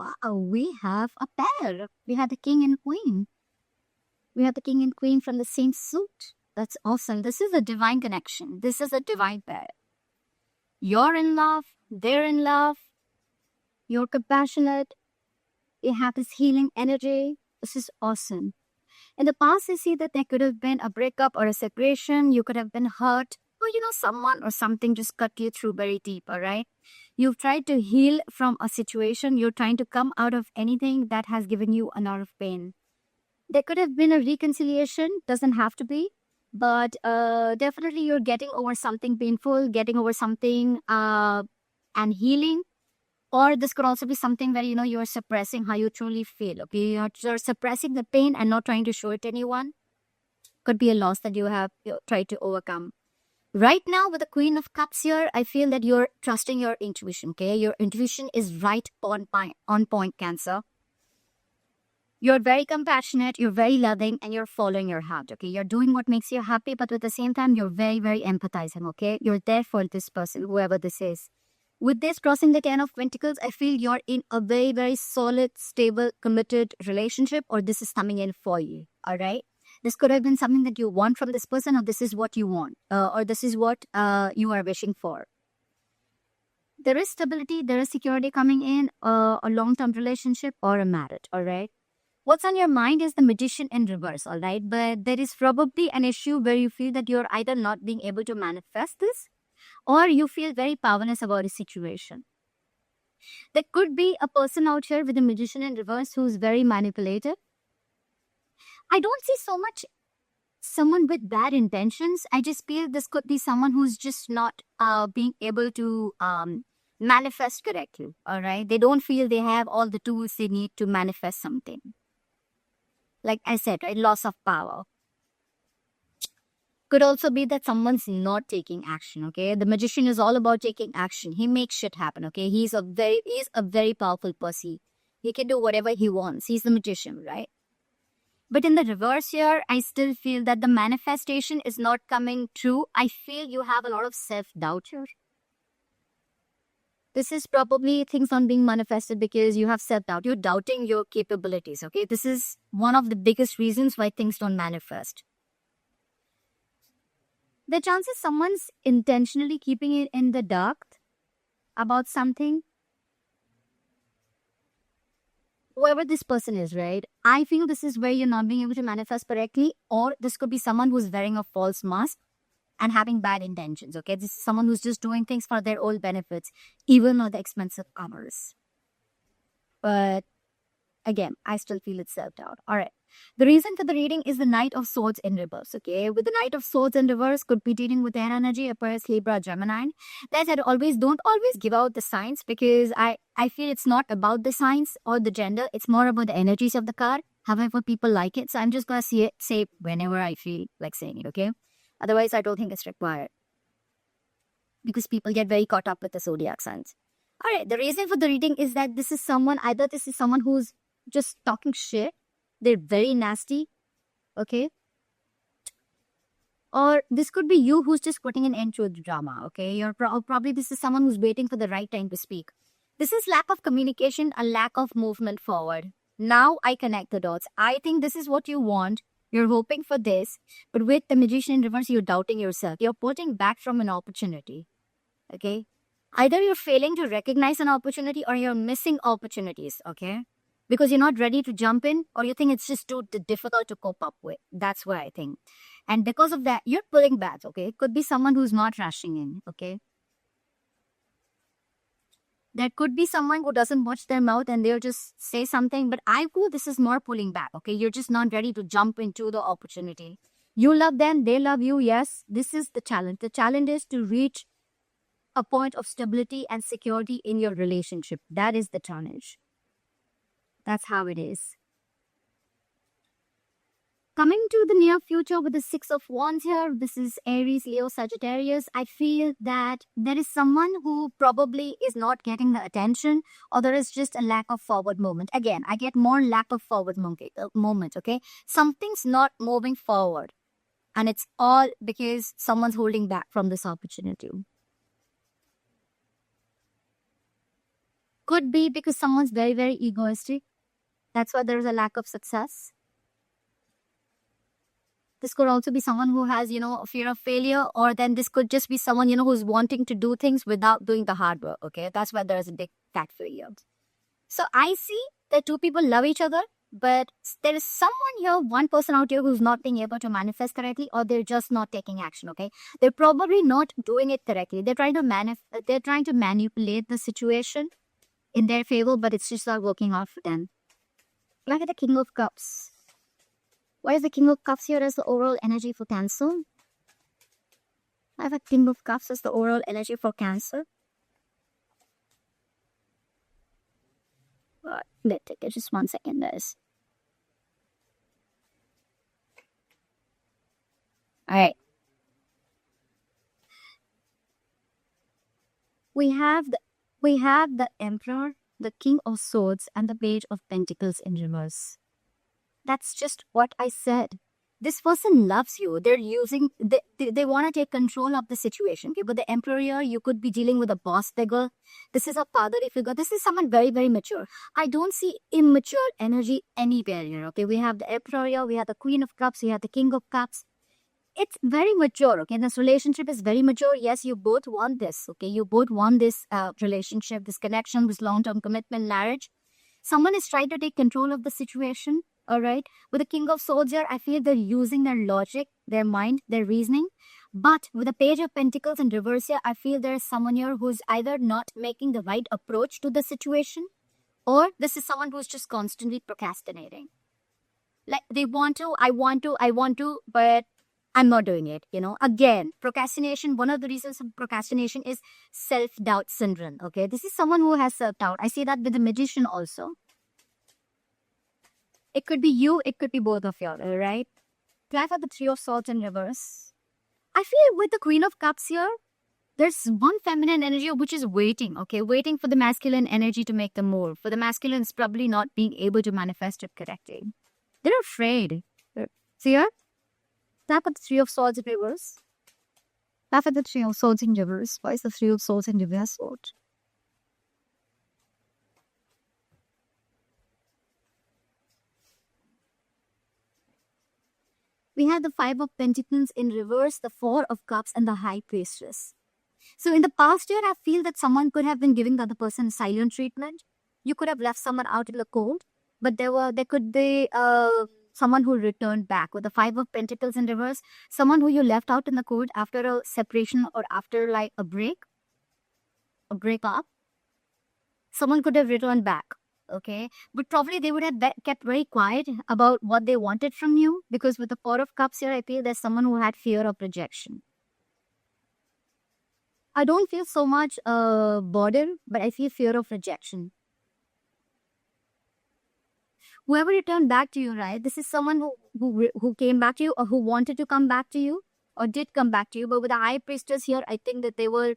wow, we have a pair. We have the king and queen. We have the king and queen from the same suit. That's awesome. This is a divine connection. This is a divine pair. You're in love. They're in love. You're compassionate. You have this healing energy. This is awesome. In the past, I see that there could have been a breakup or a separation. You could have been hurt, or someone or something just cut you through very deep. All right. You've tried to heal from a situation. You're trying to come out of anything that has given you a lot of pain. There could have been a reconciliation. Doesn't have to be. But definitely you're getting over something painful, getting over something and healing. Or this could also be something where, you're suppressing how you truly feel. Okay, you're suppressing the pain and not trying to show it to anyone. Could be a loss that you have tried to overcome. Right now, with the Queen of Cups here, I feel that you're trusting your intuition. Okay, your intuition is right on point, Cancer. You're very compassionate, you're very loving, and you're following your heart. Okay, you're doing what makes you happy, but at the same time, you're very, very empathizing. Okay, you're there for this person, whoever this is. With this crossing the 10 of Pentacles, I feel you're in a very, very solid, stable, committed relationship, or this is coming in for you. All right. This could have been something that you want from this person, or this is what you want, or this is what you are wishing for. There is stability, there is security coming in, a long-term relationship or a marriage. All right. What's on your mind is the Magician in reverse. All right. But there is probably an issue where you feel that you're either not being able to manifest this, or you feel very powerless about a situation. There could be a person out here with a Magician in reverse who's very manipulative. I don't see so much someone with bad intentions. I just feel this could be someone who's just not being able to manifest correctly. All right. They don't feel they have all the tools they need to manifest something. Like I said, right? Loss of power. Could also be that someone's not taking action. Okay, the Magician is all about taking action. He makes shit happen. Okay, he's a very powerful person. He can do whatever he wants. He's the Magician, right? But in the reverse here, I still feel that the manifestation is not coming true. I feel you have a lot of self-doubt here. This is probably things not being manifested because you have self-doubt. You're doubting your capabilities. Okay, this is one of the biggest reasons why things don't manifest. The chances someone's intentionally keeping it in the dark about something. Whoever this person is, right? I feel this is where you're not being able to manifest correctly, or this could be someone who's wearing a false mask and having bad intentions. Okay, this is someone who's just doing things for their own benefits, even at the expense of others. But again, I still feel it's self-doubt. All right. The reason for the reading is the Knight of Swords in reverse. Okay, with the Knight of Swords in reverse, could be dealing with air energy, Aquarius, Libra, Gemini. That said, don't always give out the signs, because I feel it's not about the signs or the gender. It's more about the energies of the card. However, people like it, so I'm just gonna say whenever I feel like saying it. Okay, otherwise I don't think it's required, because people get very caught up with the zodiac signs. All right. The reason for the reading is that this is someone who's just talking shit. They're very nasty. Okay. Or this could be you who's just putting an end to the drama. Okay. You're probably this is someone who's waiting for the right time to speak. This is lack of communication, a lack of movement forward. Now I connect the dots. I think this is what you want. You're hoping for this. But with the Magician in reverse, you're doubting yourself. You're putting back from an opportunity. Okay. Either you're failing to recognize an opportunity, or you're missing opportunities. Okay. Because you're not ready to jump in, or you think it's just too difficult to cope up with. That's what I think. And because of that, you're pulling back, okay? It could be someone who's not rushing in, okay? There could be someone who doesn't watch their mouth and they'll just say something, but I feel this is more pulling back, okay? You're just not ready to jump into the opportunity. You love them, they love you, yes. This is the challenge. The challenge is to reach a point of stability and security in your relationship. That is the challenge. That's how it is. Coming to the near future with the Six of Wands here, this is Aries, Leo, Sagittarius. I feel that there is someone who probably is not getting the attention, or there is just a lack of forward movement. Again, I get more lack of forward moment, okay? Something's not moving forward, and it's all because someone's holding back from this opportunity. could be because someone's very, very egoistic. That's why there's a lack of success. This could also be someone who has, a fear of failure, or then this could just be someone, who's wanting to do things without doing the hard work. Okay, that's why there's a big fat failure. So I see that two people love each other, but there is someone here, one person out here who's not being able to manifest correctly, or they're just not taking action. Okay, they're probably not doing it correctly. They're trying to manipulate the situation in their favor, but it's just not working out for them. Look at the King of Cups. Why is the King of Cups here as the overall energy for Cancer? I have a King of Cups as the overall energy for Cancer. Let's take it just 1 second, guys. Alright. We have the Emperor, the King of Swords, and the Page of Pentacles in reverse. That's just what I said. This person loves you. They want to take control of the situation. Okay? But the Emperor here, you could be dealing with a boss figure. This is a fatherly figure. This is someone very, very mature. I don't see immature energy anywhere here. Okay, we have the Emperor here, we have the Queen of Cups, we have the King of Cups. It's very mature. Okay, this relationship is very mature. Yes, you both want this. Okay, you both want this relationship, this connection, this long-term commitment, marriage. Someone is trying to take control of the situation. All right. With the King of Swords here, I feel they're using their logic, their mind, their reasoning. But with the Page of Pentacles in reverse here, I feel there's someone here who's either not making the right approach to the situation, or this is someone who's just constantly procrastinating. Like they I want to, but I'm not doing it. Again, procrastination, one of the reasons of procrastination is self-doubt syndrome. Okay. This is someone who has self-doubt. I see that with the Magician also. It could be you, it could be both of you, all right? Try for the Three of Swords in reverse. I feel with the Queen of Cups here, there's one feminine energy which is waiting, okay? Waiting for the masculine energy to make the move. For the masculine, it's probably not being able to manifest it correctly. They're afraid. See here? Tap at the Three of Swords in reverse. Tap at the Three of Swords in reverse. Why is the Three of Swords in reverse? We have the Five of Pentacles in reverse, the Four of Cups, and the High Priestess. So in the past year, I feel that someone could have been giving the other person silent treatment. You could have left someone out in the cold, but there could be someone who returned back. With the Five of Pentacles in reverse, someone who you left out in the cold after a separation or after like a breakup. Someone could have returned back. Okay, but probably they would have kept very quiet about what they wanted from you, because with the Four of Cups here, I feel there's someone who had fear of rejection. I don't feel so much boredom, but I feel fear of rejection. Whoever returned back to you, right? This is someone who came back to you, or who wanted to come back to you, or did come back to you. But with the High Priestess here, I think that they were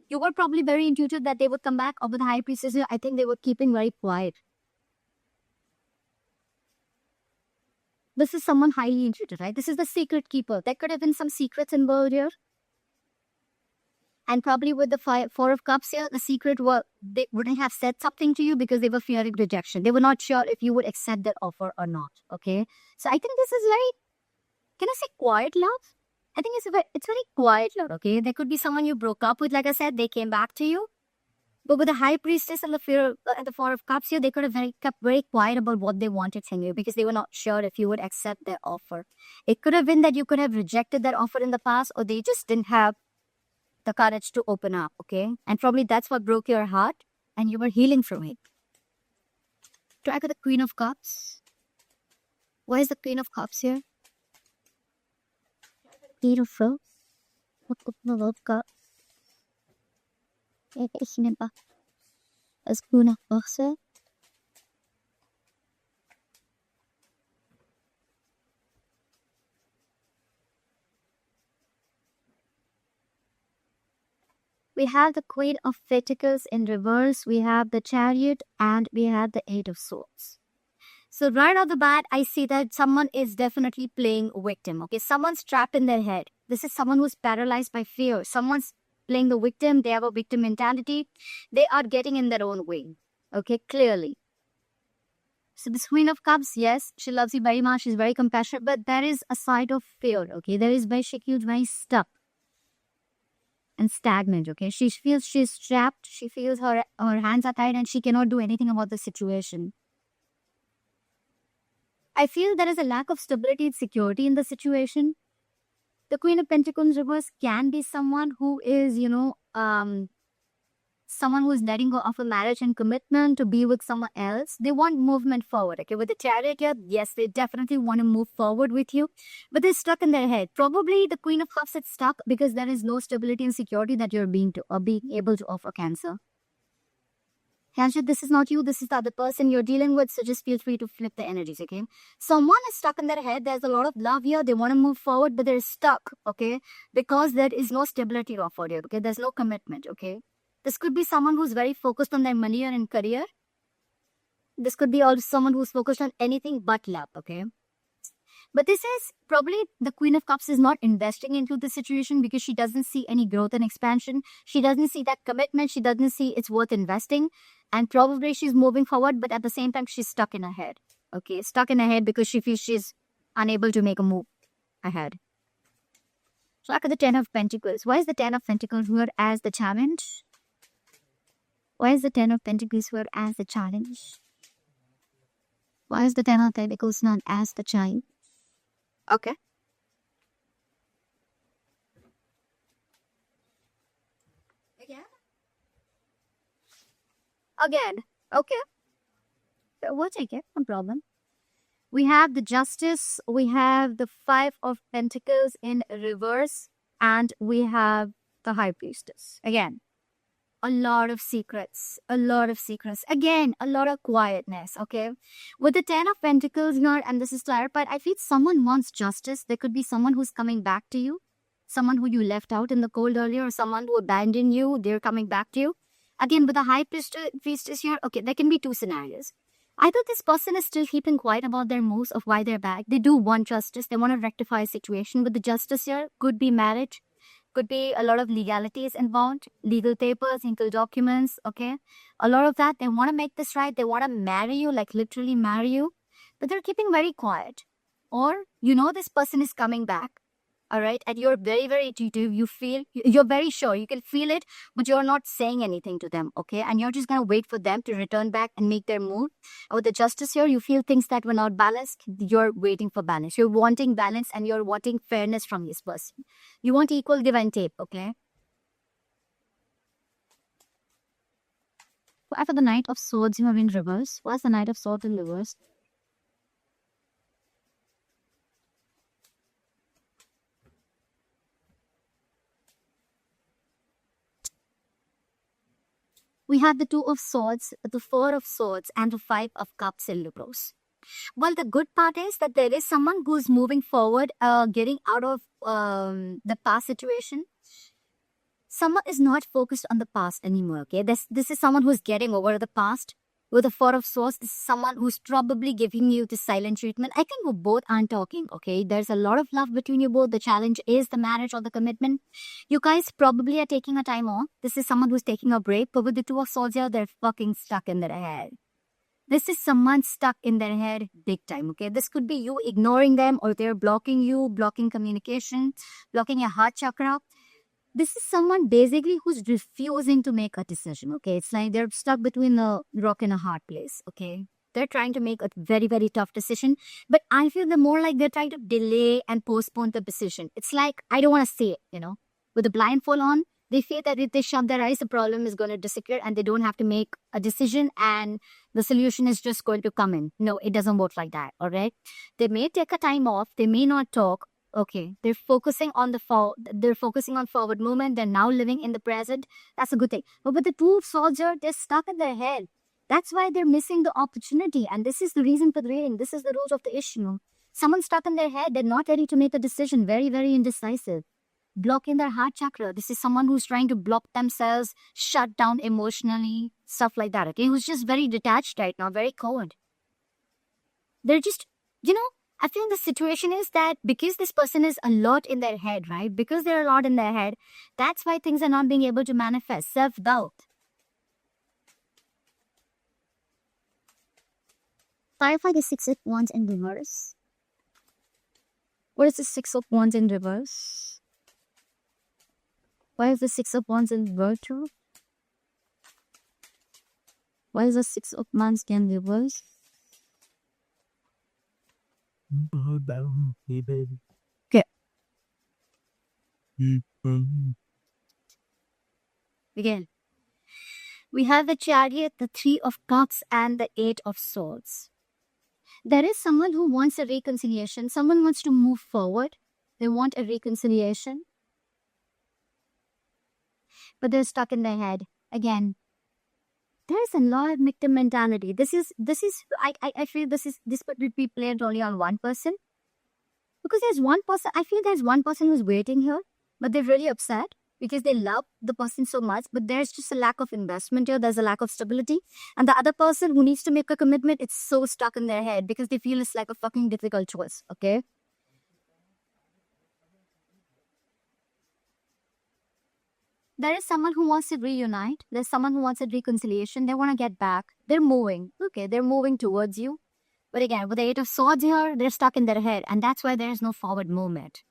you were probably very intuitive that they would come back. Or with the High Priestess here, I think they were keeping very quiet. This is someone highly intuitive, right? This is the secret keeper. There could have been some secrets involved here. And probably with the Four of Cups here, the secret they wouldn't have said something to you because they were fearing rejection. They were not sure if you would accept that offer or not. Okay. So I think this is very, can I say quiet love? I think it's very quiet love. Okay. There could be someone you broke up with. Like I said, they came back to you. But with the High Priestess and the Four of Cups here, they could have kept very quiet about what they wanted from you, because they were not sure if you would accept their offer. It could have been that you could have rejected that offer in the past, or they just didn't have the courage to open up, okay? And probably that's what broke your heart, and you were healing from it. Try with the Queen of Cups. Why is the Queen of Cups here? Beautiful. Of Cups. Ich nehme das Queen of Cups. We have the Queen of Pentacles in reverse, we have the Chariot, and we have the Eight of Swords. So right off the bat, I see that someone is definitely playing victim. Okay, someone's trapped in their head. This is someone who's paralyzed by fear. Someone's playing the victim. They have a victim mentality. They are getting in their own way. Okay, clearly. So this Queen of Cups, yes, she loves you very much. She's very compassionate, but there is a side of fear. Okay, there is she feels very stuck and stagnant. Okay, she feels she's trapped. She feels her hands are tied and she cannot do anything about the situation. I feel there is a lack of stability and security in the situation. The Queen of Pentacles reverse can be someone who is, someone who is letting go of a marriage and commitment to be with someone else. They want movement forward. Okay, with the Chariot here, yes, they definitely want to move forward with you, but they're stuck in their head. Probably the Queen of Cups is stuck because there is no stability and security that you're being able to offer, Cancer. Cancer, this is not you, this is the other person you're dealing with, so just feel free to flip the energies, okay? Someone is stuck in their head. There's a lot of love here. They want to move forward, but they're stuck, okay? Because there is no stability offered here, okay? There's no commitment, okay? This could be someone who's very focused on their money and career. This could be also someone who's focused on anything but love, okay? But this is probably the Queen of Cups is not investing into the situation because she doesn't see any growth and expansion. She doesn't see that commitment. She doesn't see it's worth investing. And probably she's moving forward, but at the same time, she's stuck in her head. Okay, stuck in her head because she feels she's unable to make a move ahead. So look at the Ten of Pentacles. Why is the Ten of Pentacles here as the challenge? Why is the Ten of Pentacles here as the challenge? Why is the Ten of Pentacles not as the challenge? Okay. Again. Okay. So we'll take it. No problem. We have the Justice. We have the Five of Pentacles in reverse. And we have the High Priestess. Again. A lot of secrets. A lot of secrets. Again, a lot of quietness. Okay. With the Ten of Pentacles here, and this is clarified, I feel someone wants justice. There could be someone who's coming back to you. Someone who you left out in the cold earlier, or someone who abandoned you. They're coming back to you. Again, with the High Priestess here, okay, there can be two scenarios. Either this person is still keeping quiet about their moves of why they're back. They do want justice. They want to rectify a situation. With the Justice here, could be marriage. Could be a lot of legalities involved. Legal papers, legal documents, okay? A lot of that. They want to make this right. They want to marry you, like literally marry you. But they're keeping very quiet. Or, this person is coming back. All right, and you're very, very intuitive. You feel, you're very sure. You can feel it, but you're not saying anything to them, okay? And you're just going to wait for them to return back and make their move. With the Justice here, you feel things that were not balanced. You're waiting for balance. You're wanting balance and you're wanting fairness from this person. You want equal give and take, okay? After the Knight of Swords, you are in reverse. What's the Knight of Swords in reverse? We have the Two of Swords, the Four of Swords, and the Five of Cups in reverse. Well, the good part is that there is someone who's moving forward, getting out of the past situation. Someone is not focused on the past anymore, okay? This is someone who's getting over the past. With the Four of Swords, this is someone who's probably giving you the silent treatment. I think we both aren't talking, okay? There's a lot of love between you both. The challenge is the marriage or the commitment. You guys probably are taking a time off. This is someone who's taking a break. But with the Two of Swords here, they're fucking stuck in their head. This is someone stuck in their head big time, okay? This could be you ignoring them, or they're blocking you, blocking communication, blocking your heart chakra. This is someone basically who's refusing to make a decision, okay? It's like they're stuck between a rock and a hard place, okay? They're trying to make a very, very tough decision. But I feel they're more like they're trying to delay and postpone the decision. It's like, I don't want to see it, With the blindfold on, they feel that if they shut their eyes, the problem is going to disappear and they don't have to make a decision and the solution is just going to come in. No, it doesn't work like that, all right? They may take a time off. They may not talk. Okay, they're focusing on forward movement. They're now living in the present. That's a good thing. But with the Two of Swords, they're stuck in their head. That's why they're missing the opportunity. And this is the reason for the reading. This is the root of the issue. Someone stuck in their head. They're not ready to make a decision. Very, very indecisive. Blocking their heart chakra. This is someone who's trying to block themselves, shut down emotionally, stuff like that. Okay, who's just very detached right now, very cold. They're just, I feel the situation is that because this person is a lot in their head, right? Because they're a lot in their head, that's why things are not being able to manifest. Self-doubt. Clarify the Six of Wands in reverse. What is the Six of Wands in reverse? Why is the Six of Wands in virtue? Why is the Six of Wands in reverse? Okay. Again, we have the Chariot, the Three of Cups, and the Eight of Swords. There is someone who wants a reconciliation. Someone wants to move forward. They want a reconciliation. But they're stuck in their head. Again, there's a lot of victim mentality. I feel this would be played only on one person. Because there's one person, I feel there's one person who's waiting here, but they're really upset because they love the person so much, but there's just a lack of investment here. There's a lack of stability. And the other person who needs to make a commitment, it's so stuck in their head because they feel it's like a fucking difficult choice, okay? There is someone who wants to reunite. There's someone who wants a reconciliation. They want to get back. They're moving. Okay, they're moving towards you. But again, with the Eight of Swords here, they're stuck in their head. And that's why there's no forward movement.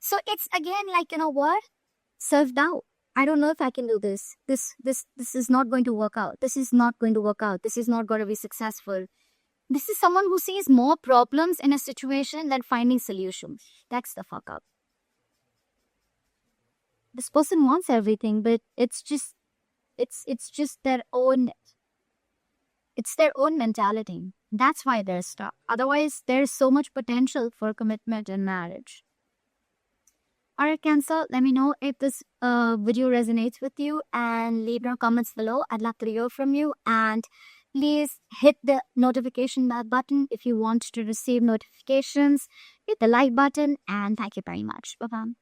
So it's again like, you know what? Self-doubt. I don't know if I can do this. This is not going to work out. This is not going to work out. This is not going to be successful. This is someone who sees more problems in a situation than finding solutions. That's the fuck up. This person wants everything, but it's just their own mentality. That's why they're stuck. Otherwise, there's so much potential for commitment in marriage. Alright, Cancer, let me know if this video resonates with you and leave your comments below. I'd love to hear from you. And please hit the notification bell button if you want to receive notifications. Hit the like button and thank you very much. Bye-bye.